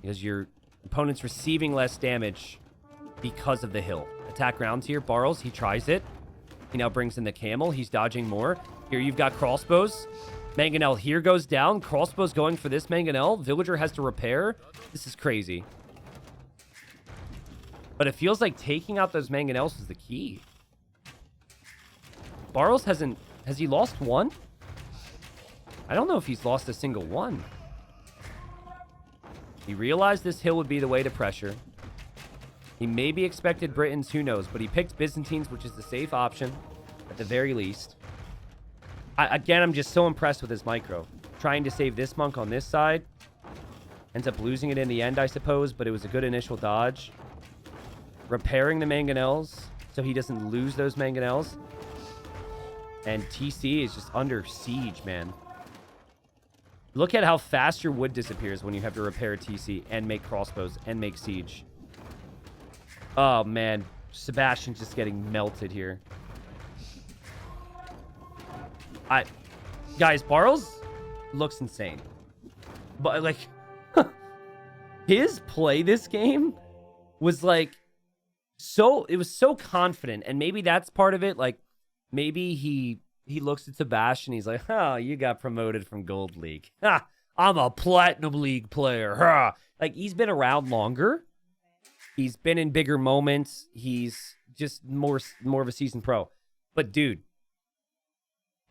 Because your opponent's receiving less damage because of the hill. Attack rounds here. Barles, he tries it. He now brings in the camel. He's dodging more. Here you've got crossbows. Mangonel here goes down. Crossbows going for this mangonel. Villager has to repair. This is crazy. But it feels like taking out those mangonels is the key. Barles hasn't... Has he lost one? I don't know if he's lost a single one. He realized this hill would be the way to pressure. He maybe expected Britons, who knows, but he picked Byzantines, which is the safe option, at the very least. Again, I'm just so impressed with his micro. Trying to save this monk on this side. Ends up losing it in the end, I suppose, but it was a good initial dodge. Repairing the mangonels, so he doesn't lose those mangonels. And TC is just under siege, man. Look at how fast your wood disappears when you have to repair TC and make crossbows and make siege. Oh, man. Sebastian's just getting melted here. Guys, Barles looks insane. But, like, his play this game was, like, it was so confident. And maybe that's part of it. Like, maybe he looks at Sebastian. He's like, oh, you got promoted from Gold League. Ha, I'm a Platinum League player. Ha. Like, he's been around longer. He's been in bigger moments. He's just more of a seasoned pro. But, dude,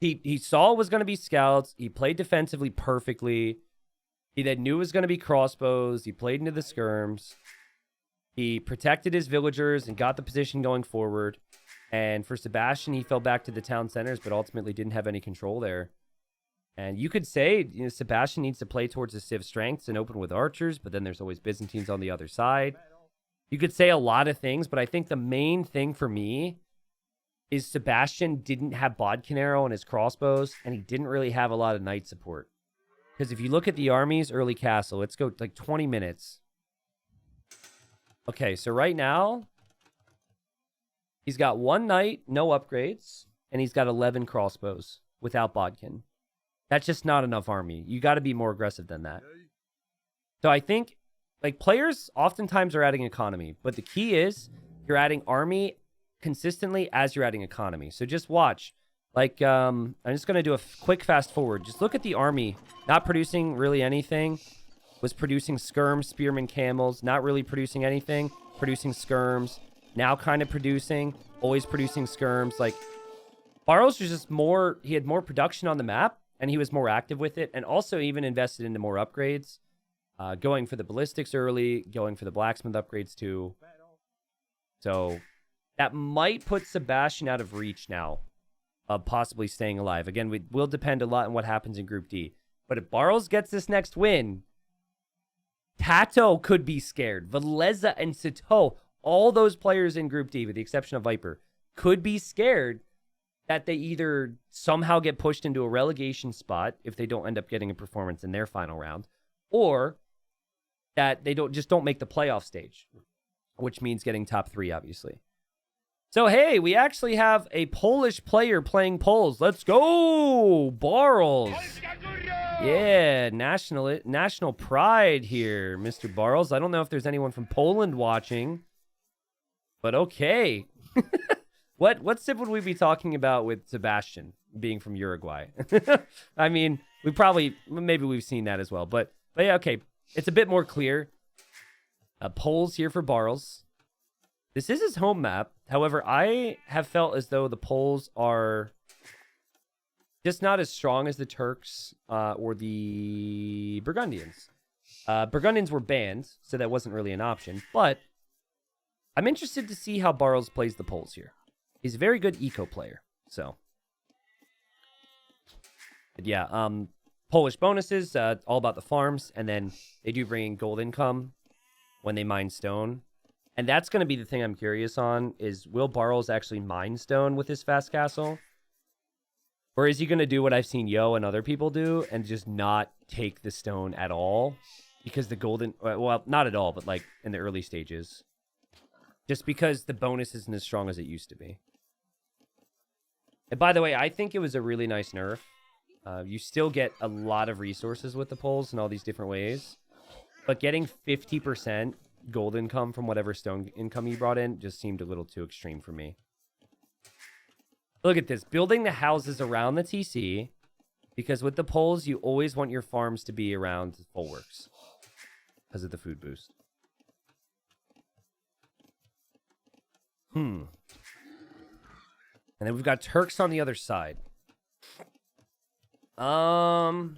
he saw it was going to be scouts. He played defensively perfectly. He then knew it was going to be crossbows. He played into the skirms. He protected his villagers and got the position going forward. And for Sebastian, he fell back to the town centers, but ultimately didn't have any control there. And you could say, you know, Sebastian needs to play towards the civ strengths and open with archers, but then there's always Byzantines on the other side. You could say a lot of things, but I think the main thing for me is Sebastian didn't have Bodkin arrow on his crossbows, and he didn't really have a lot of knight support. Because if you look at the army's early castle, let's go like 20 minutes. Okay, so right now, he's got 1 knight, no upgrades, and he's got 11 crossbows without Bodkin. That's just not enough army. You got to be more aggressive than that. So I think, like, players oftentimes are adding economy, but the key is you're adding army consistently as you're adding economy. So just watch. Like, I'm just going to do a quick fast forward. Just look at the army. Not producing really anything. Was producing skirms, spearmen, camels. Not really producing anything. Producing skirms. Now kind of producing. Always producing skirms. Like, Barles was just more... He had more production on the map, and he was more active with it, and also even invested into more upgrades. Going for the ballistics early. Going for the blacksmith upgrades too. So that might put Sebastian out of reach now of possibly staying alive. Again, it will depend a lot on what happens in Group D. But if Barles gets this next win, Tato could be scared. Veleza and Sato, all those players in Group D, with the exception of Viper, could be scared that they either somehow get pushed into a relegation spot if they don't end up getting a performance in their final round, or that they don't make the playoff stage, which means getting top 3, obviously. So, hey, we actually have a Polish player playing Poles. Let's go, Barles. Yeah, national pride here, Mr. Barles. I don't know if there's anyone from Poland watching, but okay. What civ would we be talking about with Sebastian being from Uruguay? I mean, maybe we've seen that as well, but yeah, okay. It's a bit more clear. Poles here for Barles. This is his home map. However, I have felt as though the Poles are just not as strong as the Turks or the Burgundians. Burgundians were banned, so that wasn't really an option. But I'm interested to see how Barles plays the poles here. He's a very good eco player, so. But yeah, Polish bonuses, all about the farms, and then they do bring in gold income when they mine stone. And that's going to be the thing I'm curious on, is will Barles actually mine stone with his fast castle? Or is he going to do what I've seen Yo and other people do and just not take the stone at all? Because the golden, well, not at all, but like in the early stages. Just because the bonus isn't as strong as it used to be. And by the way, I think it was a really nice nerf. You still get a lot of resources with the poles in all these different ways. But getting 50% gold income from whatever stone income you brought in just seemed a little too extreme for me. Look at this. Building the houses around the TC. Because with the poles, you always want your farms to be around bulwarks. Because of the food boost. And then we've got Turks on the other side. Well,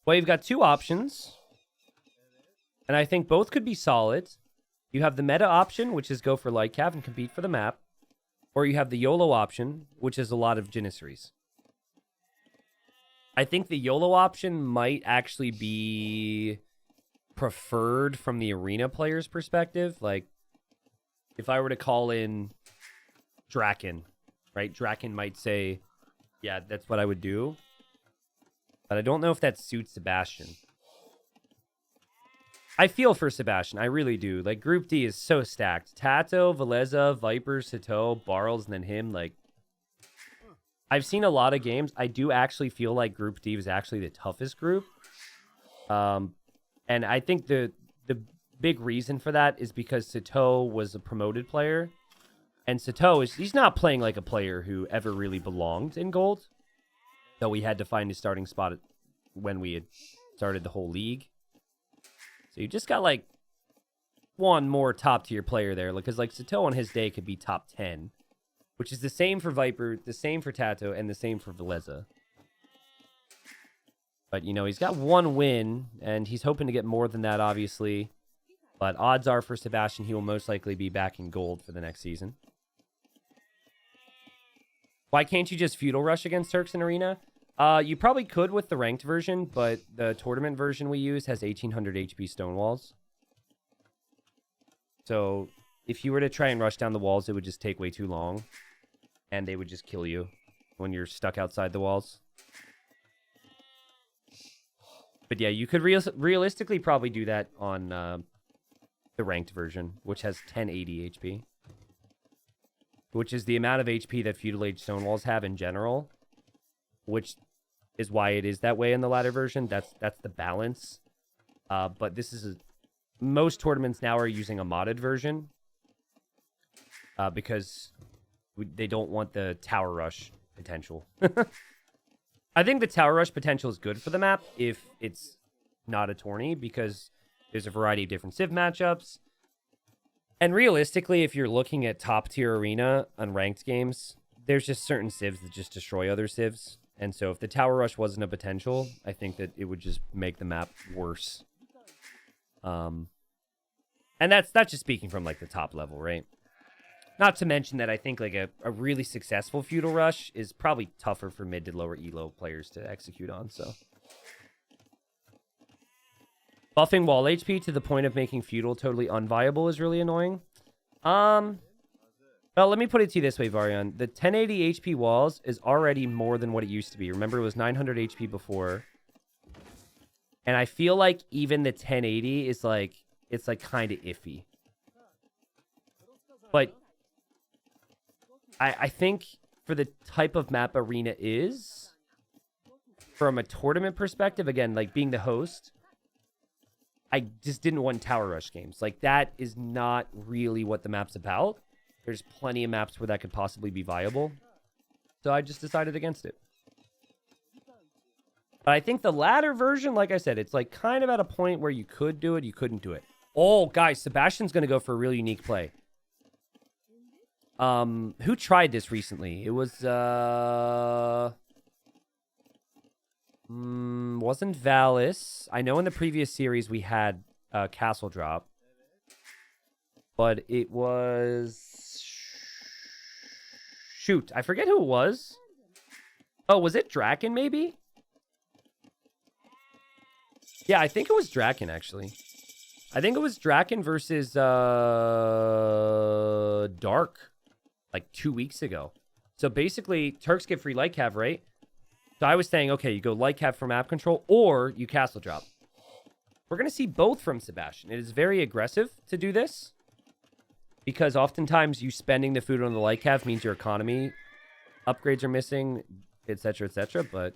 you've got two options. And I think both could be solid. You have the meta option, which is go for light cav and compete for the map. Or you have the YOLO option, which is a lot of Janissaries. I think the YOLO option might actually be preferred from the arena player's perspective. Like, if I were to call in Draken, right? Draken might say, yeah, that's what I would do. But I don't know if that suits Sebastian. I feel for Sebastian. I really do. Like, Group D is so stacked. Tato, Veleza, Viper, Sato, Barles, and then him. Like, I've seen a lot of games. I do actually feel like Group D was actually the toughest group. And I think the big reason for that is because Sato was a promoted player. And Sato, he's not playing like a player who ever really belonged in gold. Though we had to find his starting spot when we had started the whole league. So you just got, like, one more top-tier player there. Because, like, Sato on his day could be top 10. Which is the same for Viper, the same for Tato, and the same for Veleza. But, you know, he's got one win, and he's hoping to get more than that, obviously. But odds are for Sebastian, he will most likely be back in gold for the next season. Why can't you just feudal rush against Turks in Arena? You probably could with the ranked version, but the tournament version we use has 1800 HP stone walls. So if you were to try and rush down the walls, it would just take way too long. And they would just kill you when you're stuck outside the walls. But yeah, you could realistically probably do that on the ranked version, which has 1080 HP. Which is the amount of HP that Feudal Age stone walls have in general. Which is why it is that way in the ladder version. That's the balance. But this is most tournaments now are using a modded version. Because they don't want the tower rush potential. I think the tower rush potential is good for the map if it's not a tourney, because there's a variety of different civ matchups. And realistically, if you're looking at top tier arena unranked games, there's just certain civs that just destroy other civs. And so if the tower rush wasn't a potential, I think that it would just make the map worse. And that's just speaking from like the top level, right? Not to mention that I think like a really successful feudal rush is probably tougher for mid to lower elo players to execute on, so. Buffing wall HP to the point of making feudal totally unviable is really annoying. Well, let me put it to you this way, Varian. The 1080 HP walls is already more than what it used to be. Remember, it was 900 HP before. And I feel like even the 1080 is like, it's like kind of iffy. But I think for the type of map Arena is, from a tournament perspective, again, like being the host, I just didn't want tower rush games. Like, that is not really what the map's about. There's plenty of maps where that could possibly be viable. So I just decided against it. But I think the ladder version, like I said, it's like kind of at a point where you could do it, you couldn't do it. Oh, guys, Sebastian's going to go for a really unique play. Who tried this recently? It was, wasn't Valis. I know in the previous series we had Castle Drop. But it was... Shoot, I forget who it was. Oh, was it Draken, maybe? Yeah, I think it was Draken, actually. I think it was Draken versus Dark, like 2 weeks ago. So basically, Turks get free light cav, right? So I was saying, okay, you go light cav for map control, or you castle drop. We're going to see both from Sebastian. It is very aggressive to do this, because oftentimes you spending the food on the light cav means your economy upgrades are missing, etc., etc. But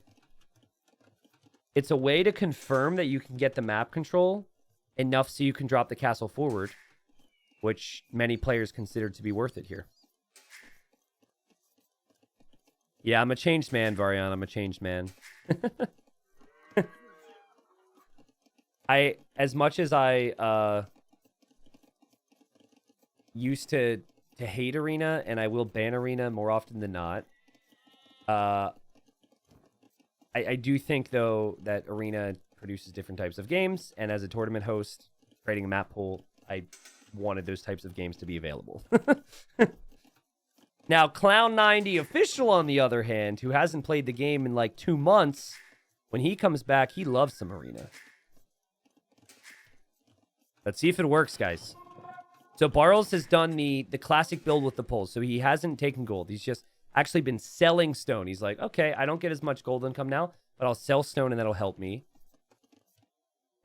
it's a way to confirm that you can get the map control enough so you can drop the castle forward, which many players consider to be worth it here. Yeah, I'm a changed man, Varian. I'm a changed man. As much as I used to hate Arena, and I will ban Arena more often than not, I do think, though, that Arena produces different types of games, and as a tournament host, creating a map pool, I wanted those types of games to be available. Now, Clown90 Official, on the other hand, who hasn't played the game in like 2 months, when he comes back, he loves some Arena. Let's see if it works, guys. So Barles has done the classic build with the poles, so he hasn't taken gold. He's just actually been selling stone. He's like, okay, I don't get as much gold income now, but I'll sell stone and that'll help me.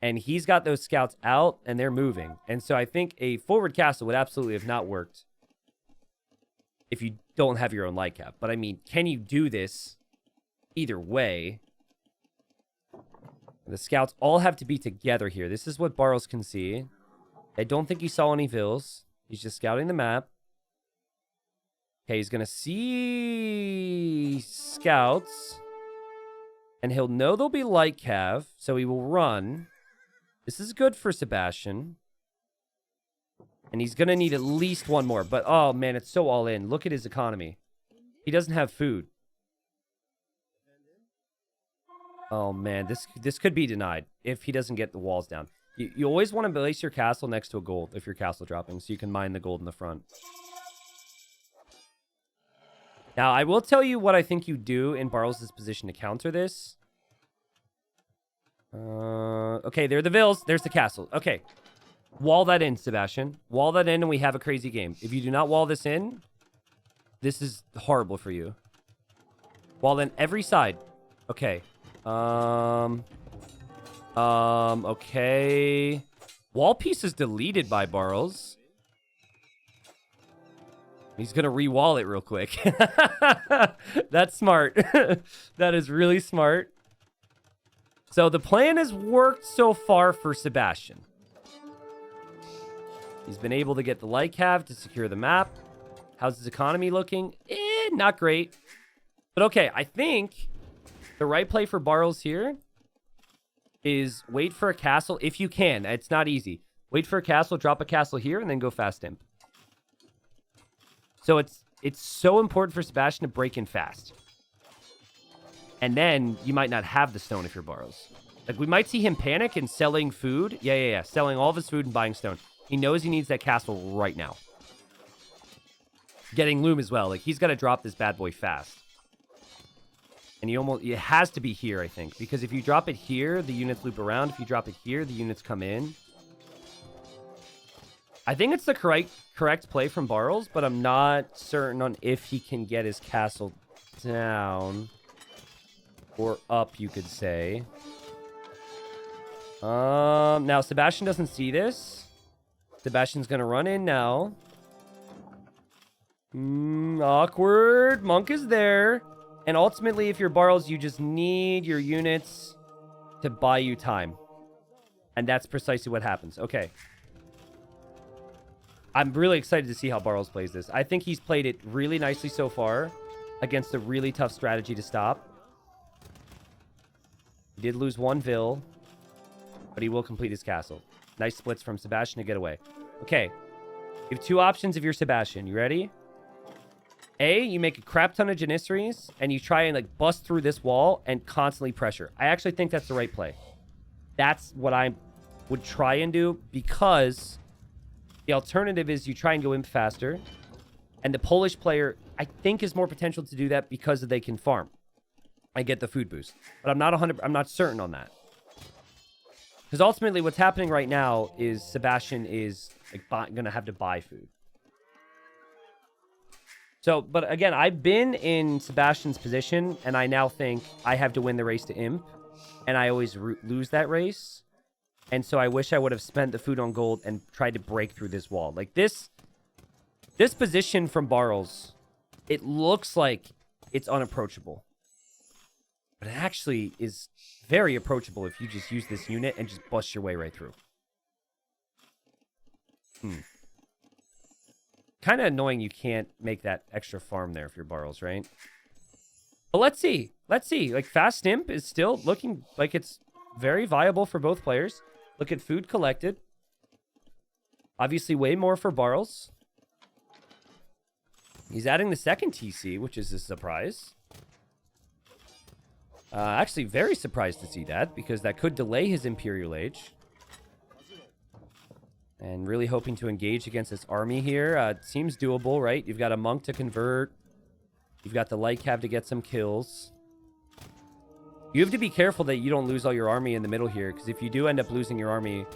And he's got those scouts out, and they're moving. And so I think a forward castle would absolutely have not worked if you don't have your own light cap. But I mean, can you do this either way? The scouts all have to be together here. This is what Barles can see. I don't think he saw any vills. He's just scouting the map. Okay, he's going to see scouts. And he'll know there'll be light cav, so he will run. This is good for Sebastian. And he's going to need at least one more. But, oh, man, it's so all in. Look at his economy. He doesn't have food. Oh, man, this could be denied if he doesn't get the walls down. You always want to place your castle next to a gold if you're castle dropping, so you can mine the gold in the front. Now, I will tell you what I think you do in Barles' position to counter this. Okay, there are the vills. There's the castle. Okay. Wall that in, Sebastian. Wall that in, and we have a crazy game. If you do not wall this in, this is horrible for you. Wall in every side. Okay. Okay. Wall piece is deleted by Barles. He's gonna re-wall it real quick. That's smart. That is really smart. So the plan has worked so far for Sebastian. He's been able to get the light cav to secure the map. How's his economy looking? Not great. But okay, I think the right play for Barles here is wait for a castle if you can. It's not easy. Wait for a castle, drop a castle here, and then go fast imp. So it's so important for Sebastian to break in fast. And then you might not have the stone if you're Barles. Like, we might see him panic and selling food. Yeah. Selling all of his food and buying stone. He knows he needs that castle right now. Getting loom as well. Like, he's got to drop this bad boy fast. And it has to be here, I think. Because if you drop it here, the units loop around. If you drop it here, the units come in. I think it's the correct play from Barles, but I'm not certain on if he can get his castle down. Or up, you could say. Now, Sebastian doesn't see this. Sebastian's going to run in now. Awkward. Monk is there. And ultimately, if you're Barles, you just need your units to buy you time. And that's precisely what happens. Okay. I'm really excited to see how Barles plays this. I think he's played it really nicely so far against a really tough strategy to stop. He did lose one vill, but he will complete his castle. Nice splits from Sebastian to get away. Okay. You have two options if you're Sebastian. You ready? A, you make a crap ton of Janissaries, and you try and like bust through this wall and constantly pressure. I actually think that's the right play. That's what I would try and do, because The alternative is you try and go imp faster. And the Polish player, I think, is more potential to do that because they can farm and get the food boost. But I'm not certain on that. Because ultimately what's happening right now is Sebastian is like going to have to buy food. So, but again, I've been in Sebastian's position, and I now think I have to win the race to Imp, and I always lose that race. And so I wish I would have spent the food on gold and tried to break through this wall. Like this position from Barles, it looks like it's unapproachable. But it actually is very approachable if you just use this unit and just bust your way right through. Kind of annoying you can't make that extra farm there if you're Barles, right? But let's see. Let's see. Like, Fast Imp is still looking like it's very viable for both players. Look at food collected. Obviously, way more for Barles. He's adding the second TC, which is a surprise. Actually, very surprised to see that, because that could delay his Imperial Age. And really hoping to engage against this army here. It seems doable, right? You've got a monk to convert. You've got the light cav to get some kills. You have to be careful that you don't lose all your army in the middle here, because if you do end up losing your army,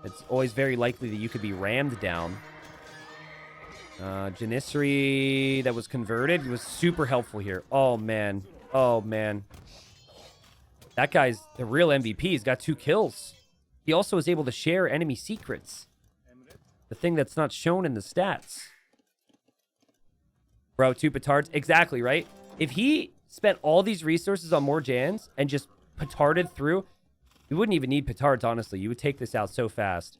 it's always very likely that you could be rammed down. Janissary that was converted was super helpful here. Oh, man. Oh, man. That guy's the real MVP. He's got 2 kills. He also is able to share enemy secrets. The thing that's not shown in the stats. Bro, 2 petards. Exactly, right? If he spent all these resources on more Jans and just petarded through, you wouldn't even need petards, honestly. You would take this out so fast.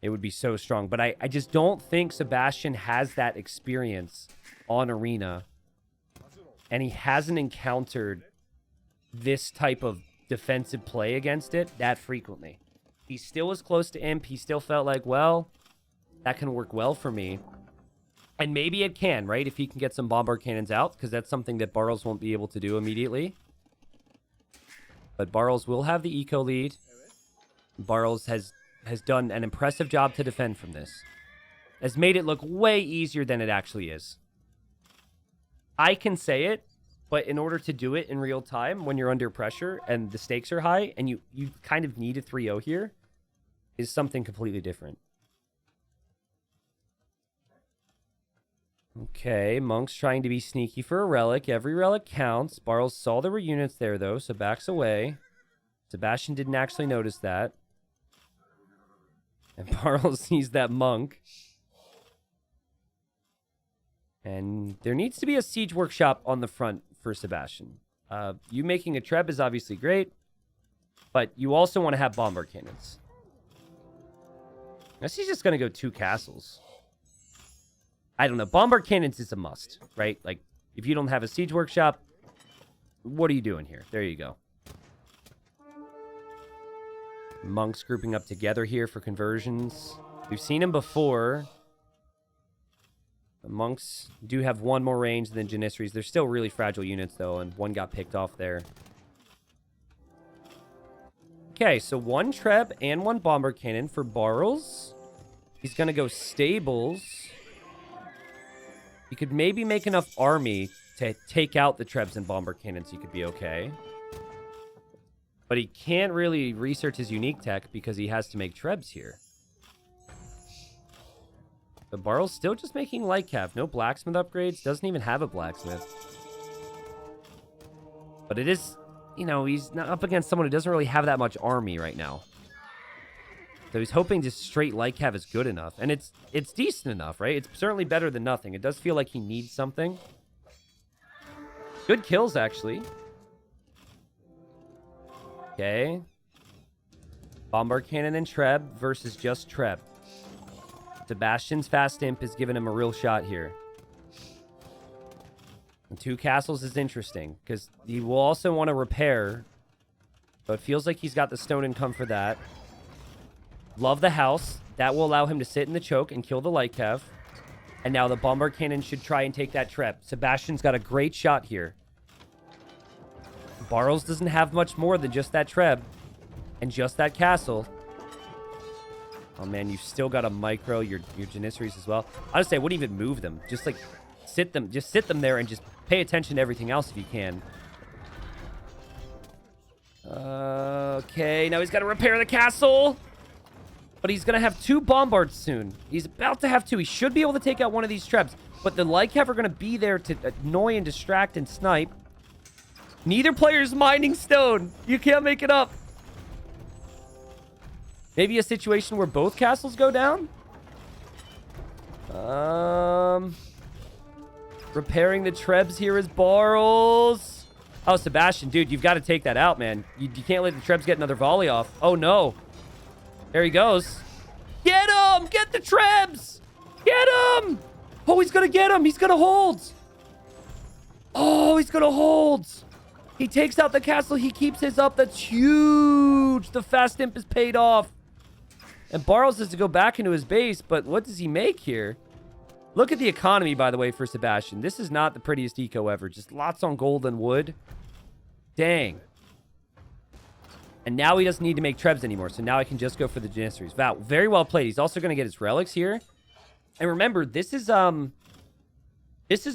It would be so strong. But I just don't think Sebastian has that experience on Arena. And he hasn't encountered this type of defensive play against it that frequently. He still was close to Imp. He still felt like, well, that can work well for me. And maybe it can, right? If he can get some bombard cannons out, because that's something that Bartles won't be able to do immediately. But Bartles will have the eco lead. Bartles has done an impressive job to defend from this. Has made it look way easier than it actually is. I can say it, but in order to do it in real time, when you're under pressure and the stakes are high, and you kind of need a 3-0 here, is something completely different. Okay, Monk's trying to be sneaky for a relic. Every relic counts. Barles saw there were units there, though, so backs away. Sebastian didn't actually notice that. And Barles sees that monk. And there needs to be a siege workshop on the front for Sebastian. You making a treb is obviously great, but you also want to have bombard cannons. I guess he's just going to go 2 castles. I don't know. Bombard cannons is a must, right? Like, if you don't have a siege workshop, what are you doing here? There you go. Monks grouping up together here for conversions. We've seen him before. The monks do have 1 more range than Janissaries. They're still really fragile units, though, and 1 got picked off there. Okay, so 1 treb and 1 bomber cannon for Barles. He's going to go stables. You could maybe make enough army to take out the trebs and bomber cannons. You could be okay. But he can't really research his unique tech because he has to make trebs here. But Barles still just making light cav. No blacksmith upgrades. Doesn't even have a blacksmith. But it is, you know, he's not up against someone who doesn't really have that much army right now. So he's hoping just straight light cav is good enough. And it's decent enough, right? It's certainly better than nothing. It does feel like he needs something. Good kills, actually. Okay. Bombard cannon and treb versus just treb. Sebastian's fast imp is giving him a real shot here. And 2 castles is interesting, because he will also want to repair. But it feels like he's got the stone income for that. Love the house. That will allow him to sit in the choke and kill the light cav. And now the bombard cannon should try and take that treb. Sebastian's got a great shot here. Barles doesn't have much more than just that treb. And just that castle. Oh, man, you've still got a micro, your Janissaries as well. Honestly, I wouldn't even move them. Just, like, sit them there and just pay attention to everything else if you can. Okay, now he's got to repair the castle. But he's going to have 2 bombards soon. He's about to have 2. He should be able to take out one of these trebs. But the Lycav are going to be there to annoy and distract and snipe. Neither player's mining stone. You can't make it up. Maybe a situation where both castles go down? Repairing the trebs here is Barles. Oh, Sebastian, dude, you've got to take that out, man. You can't let the trebs get another volley off. Oh, no. There he goes. Get him! Get the trebs! Get him! Oh, he's going to get him. He's going to hold. Oh, he's going to hold. He takes out the castle. He keeps his up. That's huge. The fast imp is paid off. And Barles has to go back into his base, but what does he make here? Look at the economy, by the way, for Sebastian. This is not the prettiest eco ever. Just lots on gold and wood. Dang. And now he doesn't need to make trebs anymore, so now I can just go for the Janissaries. Wow, very well played. He's also going to get his relics here. And remember, this is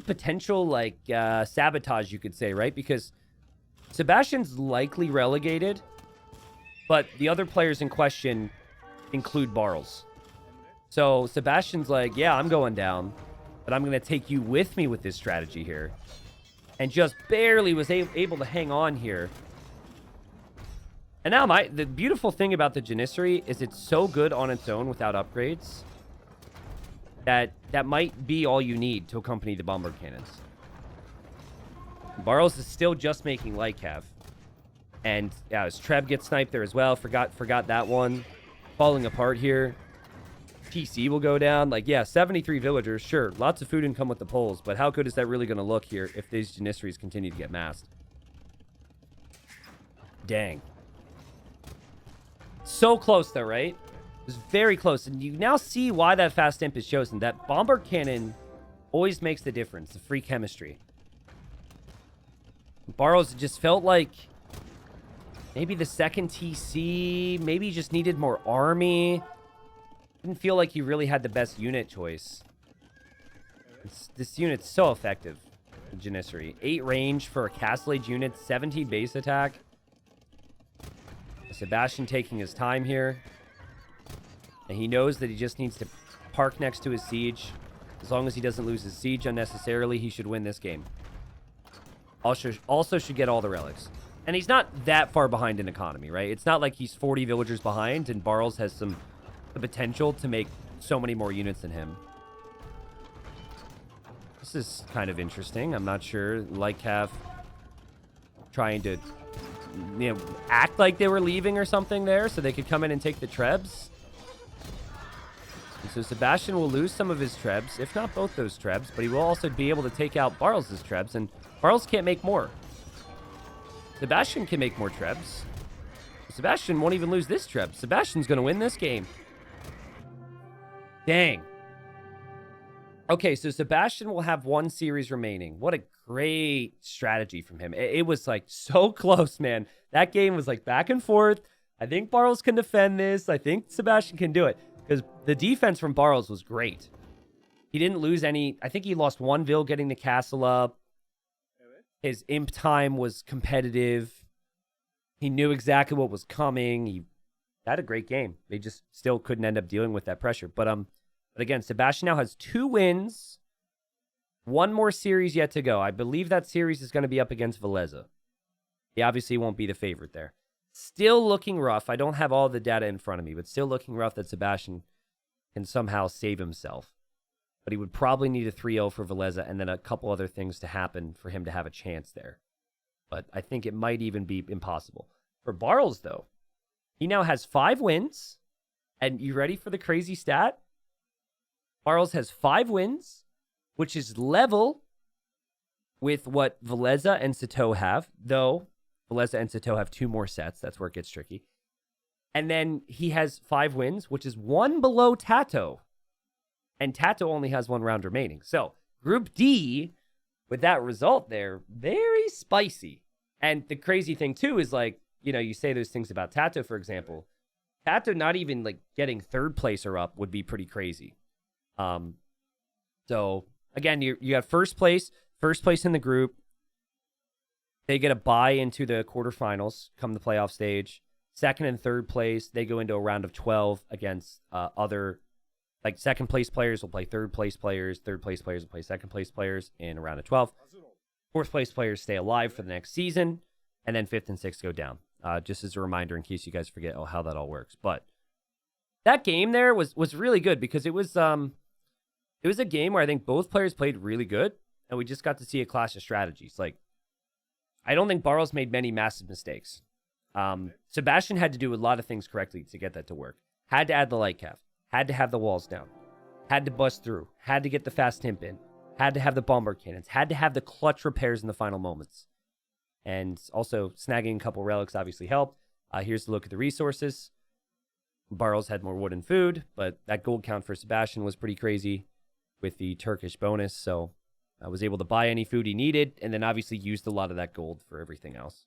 potential, like, sabotage, you could say, right? Because Sebastian's likely relegated, but the other players in question include Barles. So Sebastian's like, yeah, I'm going down, but I'm going to take you with me with this strategy here. And just barely was able to hang on here. And now the beautiful thing about the Janissary is it's so good on its own without upgrades that might be all you need to accompany the bombard cannons. Barles is still just making light cav. And yeah, his Treb gets sniped there as well. Forgot that one. Falling apart here. TC will go down. Like, yeah, 73 villagers. Sure, lots of food income with the polls, but how good is that really going to look here if these Janissaries continue to get massed? Dang. So close, though, right? It was very close. And you now see why that fast imp is chosen. That bombard cannon always makes the difference. The free chemistry. Barles just felt like maybe the second TC, maybe he just needed more army. Didn't feel like he really had the best unit choice. This unit's so effective. Janissary. 8 range for a Castle Age unit, 17 base attack. Sebastian taking his time here. And he knows that he just needs to park next to his siege. As long as he doesn't lose his siege unnecessarily, he should win this game. Also should get all the relics. And he's not that far behind in economy, right? It's not like he's 40 villagers behind and Barles has the potential to make so many more units than him. This is kind of interesting. I'm not sure. Lycav trying to, act like they were leaving or something there so they could come in and take the trebs. And so Sebastian will lose some of his trebs, if not both those trebs, but he will also be able to take out Barles' trebs, and Barles can't make more. Sebastian can make more trebs. Sebastian won't even lose this treb. Sebastian's going to win this game. Dang. Okay, so Sebastian will have 1 series remaining. What a great strategy from him. It was like so close, man. That game was like back and forth. I think Barles can defend this. I think Sebastian can do it because the defense from Barles was great. He didn't lose any. I think he lost 1 vill getting the castle up. His imp time was competitive. He knew exactly what was coming. He had a great game. They just still couldn't end up dealing with that pressure. But again, Sebastian now has 2 wins. 1 more series yet to go. I believe that series is going to be up against Veleza. He obviously won't be the favorite there. Still looking rough. I don't have all the data in front of me, but still looking rough that Sebastian can somehow save himself. But he would probably need a 3-0 for Veleza and then a couple other things to happen for him to have a chance there. But I think it might even be impossible. For Barles, though, he now has 5 wins. And you ready for the crazy stat? Barles has 5 wins, which is level with what Veleza and Sato have, though Veleza and Sato have 2 more sets. That's where it gets tricky. And then he has 5 wins, which is 1 below Tato. And Tato only has 1 round remaining. So, Group D, with that result there, very spicy. And the crazy thing, too, is like, you say those things about Tato, for example. Kato not even like getting third place or up would be pretty crazy. So again, you got first place in the group. They get a bye into the quarterfinals come the playoff stage. Second and third place, they go into a round of 12 against other, like second place players will play third place players. Third place players will play second place players in a round of 12. Fourth place players stay alive for the next season. And then fifth and sixth go down. Just as a reminder in case you guys forget how that all works. But that game there was really good because it was a game where I think both players played really good. And we just got to see a clash of strategies. Like, I don't think Barles made many massive mistakes. Sebastian had to do a lot of things correctly to get that to work. Had to add the light calf. Had to have the walls down. Had to bust through. Had to get the fast timp in. Had to have the bombard cannons. Had to have the clutch repairs in the final moments. And also snagging a couple relics obviously helped. Here's a look at the resources. Barles had more wood and food, but that gold count for Sebastian was pretty crazy with the Turkish bonus. So I was able to buy any food he needed and then obviously used a lot of that gold for everything else.